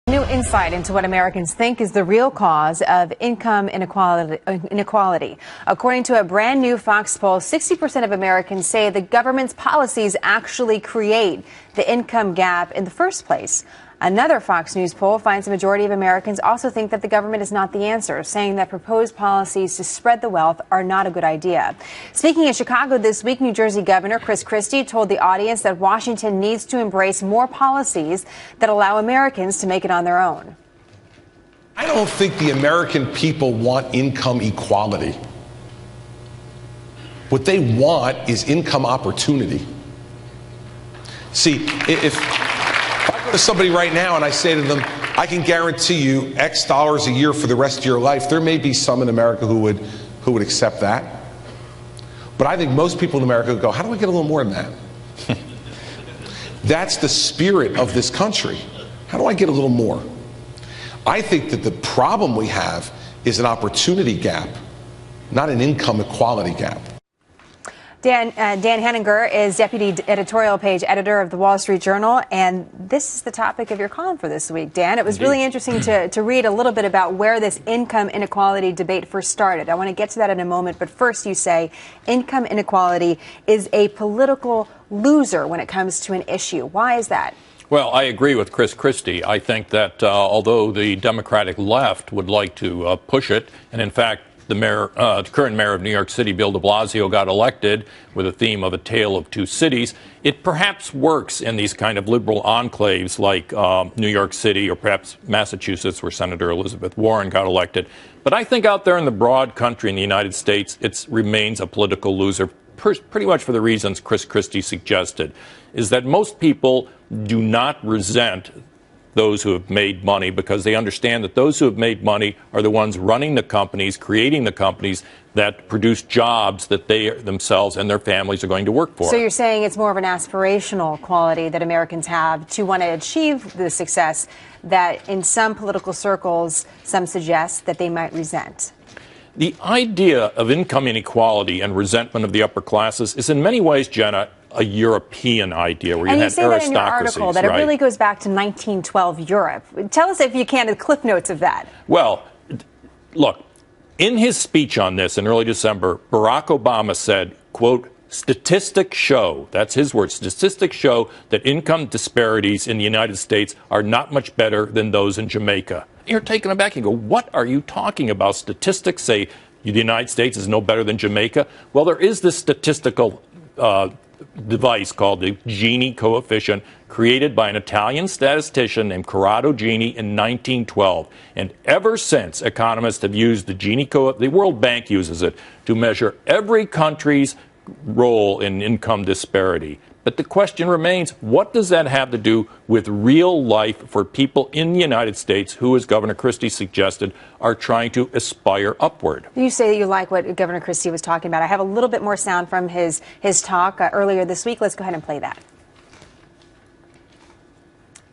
New insight into what Americans think is the real cause of income inequality. According to a brand new Fox poll, 60% of Americans say the government's policies actually create the income gap in the first place. Another Fox News poll finds a majority of Americans also think that the government is not the answer, saying that proposed policies to spread the wealth are not a good idea. Speaking in Chicago this week, New Jersey Governor Chris Christie told the audience that Washington needs to embrace more policies that allow Americans to make it on their own. I don't think the American people want income equality. What they want is income opportunity. See, if I go to somebody right now and I say to them, I can guarantee you X dollars a year for the rest of your life, there may be some in America who would accept that. But I think most people in America would go, how do I get a little more than that? That's the spirit of this country. How do I get a little more? I think that the problem we have is an opportunity gap, not an income equality gap. Dan Henniger is deputy editorial page editor of the Wall Street Journal, and this is the topic of your column for this week, Dan. It was really interesting to read a little bit about where this income inequality debate first started. I want to get to that in a moment, but first you say income inequality is a political loser when it comes to an issue. Why is that? Well, I agree with Chris Christie. I think that although the Democratic left would like to push it, and in fact, the current mayor of New York City, Bill de Blasio, got elected with a theme of a tale of two cities. It perhaps works in these kind of liberal enclaves like New York City or perhaps Massachusetts, where Senator Elizabeth Warren got elected. But I think out there in the broad country in the United States, it remains a political loser, pretty much for the reasons Chris Christie suggested, is that most people do not resent those who have made money because they understand that those who have made money are the ones running the companies, creating the companies that produce jobs that they themselves and their families are going to work for. So you're saying it's more of an aspirational quality that Americans have to want to achieve the success that in some political circles, some suggest that they might resent. The idea of income inequality and resentment of the upper classes is in many ways, Jenna, a European idea where you had aristocracies. And you say that in your article, that it really goes back to 1912 Europe. Tell us, if you can, the cliff notes of that. Well, look, in his speech on this in early December, Barack Obama said, quote, statistics show, that's his word, statistics show that income disparities in the United States are not much better than those in Jamaica. You're taken aback. You go, what are you talking about? Statistics say the United States is no better than Jamaica. Well, there is this statistical device called the Gini coefficient, created by an Italian statistician named Corrado Gini in 1912. And ever since, economists have used the Gini coefficient, the World Bank uses it to measure every country's role in income disparity. But the question remains, what does that have to do with real life for people in the United States who, as Governor Christie suggested, are trying to aspire upward? You say that you like what Governor Christie was talking about. I have a little bit more sound from his talk earlier this week. Let's go ahead and play that.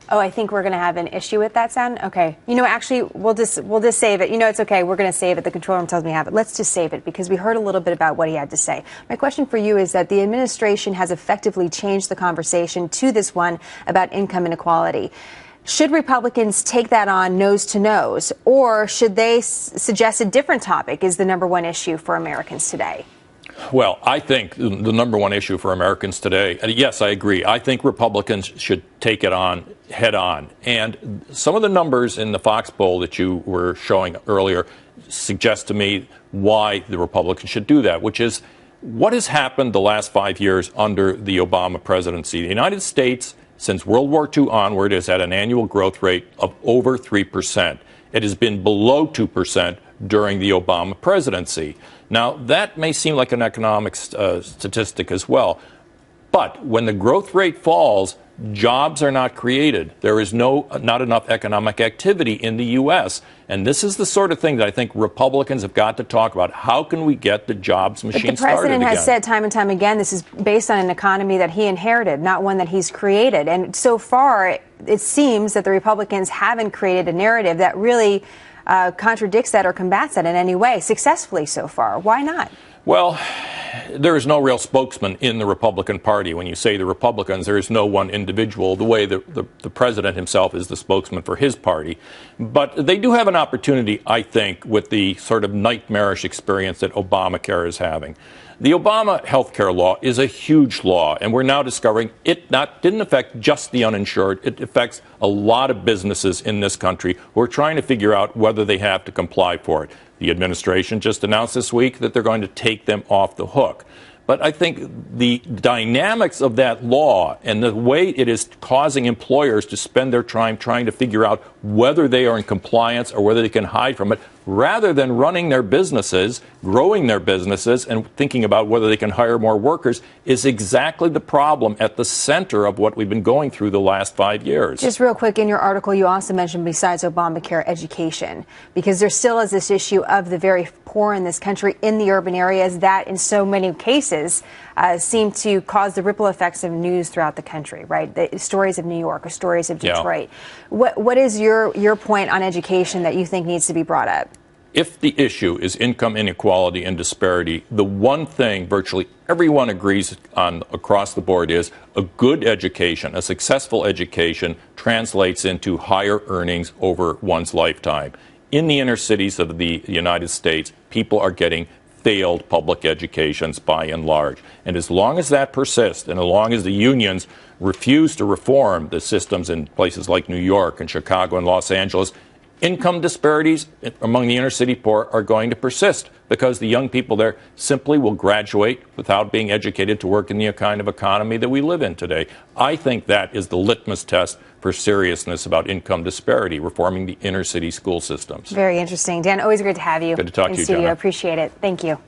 Oh, I think we're going to have an issue with that sound. Okay. You know, actually, we'll just save it. You know, it's okay. We're going to save it. The control room tells me to have it. Let's just save it because we heard a little bit about what he had to say. My question for you is that the administration has effectively changed the conversation to this one about income inequality. Should Republicans take that on nose to nose, or should they suggest a different topic is the number one issue for Americans today? Well, I think the number one issue for Americans today, and yes, I agree, I think Republicans should take it on head on. And some of the numbers in the Fox poll that you were showing earlier suggest to me why the Republicans should do that, which is what has happened the last 5 years under the Obama presidency. The United States, since World War II onward, has had an annual growth rate of over 3%. It has been below 2% during the Obama presidency. Now, that may seem like an economic statistic as well, but when the growth rate falls, jobs are not created. There is not enough economic activity in the U.S., and this is the sort of thing that I think Republicans have got to talk about. How can we get the jobs machine started again? But the president has said time and time again this is based on an economy that he inherited, not one that he's created. And so far, it seems that the Republicans haven't created a narrative that really contradicts that or combats that in any way successfully so far. Why not? Well, there is no real spokesman in the Republican Party. When you say the Republicans, there is no one individual, the way the president himself is the spokesman for his party. But they do have an opportunity, I think, with the sort of nightmarish experience that Obamacare is having. The Obama health care law is a huge law, and we're now discovering it didn't affect just the uninsured. It affects a lot of businesses in this country who are trying to figure out whether they have to comply for it. The administration just announced this week that they're going to take them off the hook. But I think the dynamics of that law and the way it is causing employers to spend their time trying to figure out whether they are in compliance or whether they can hide from it, rather than running their businesses, growing their businesses, and thinking about whether they can hire more workers, is exactly the problem at the center of what we've been going through the last 5 years. Just real quick, in your article, you also mentioned, besides Obamacare, education, because there still is this issue of the very poor in this country in the urban areas that, in so many cases, seem to cause the ripple effects of news throughout the country, right? The stories of New York or stories of Detroit. Yeah. What is your point on education that you think needs to be brought up? If the issue is income inequality and disparity, the one thing virtually everyone agrees on across the board is a good education, a successful education, translates into higher earnings over one's lifetime. In the inner cities of the United States, people are getting failed public educations by and large. And as long as that persists, and as long as the unions refuse to reform the systems in places like New York and Chicago and Los Angeles, income disparities among the inner city poor are going to persist because the young people there simply will graduate without being educated to work in the kind of economy that we live in today. I think that is the litmus test for seriousness about income disparity, reforming the inner city school systems. Very interesting. Dan, always great to have you. Good to talk to you, in studio. Jenna. Appreciate it. Thank you.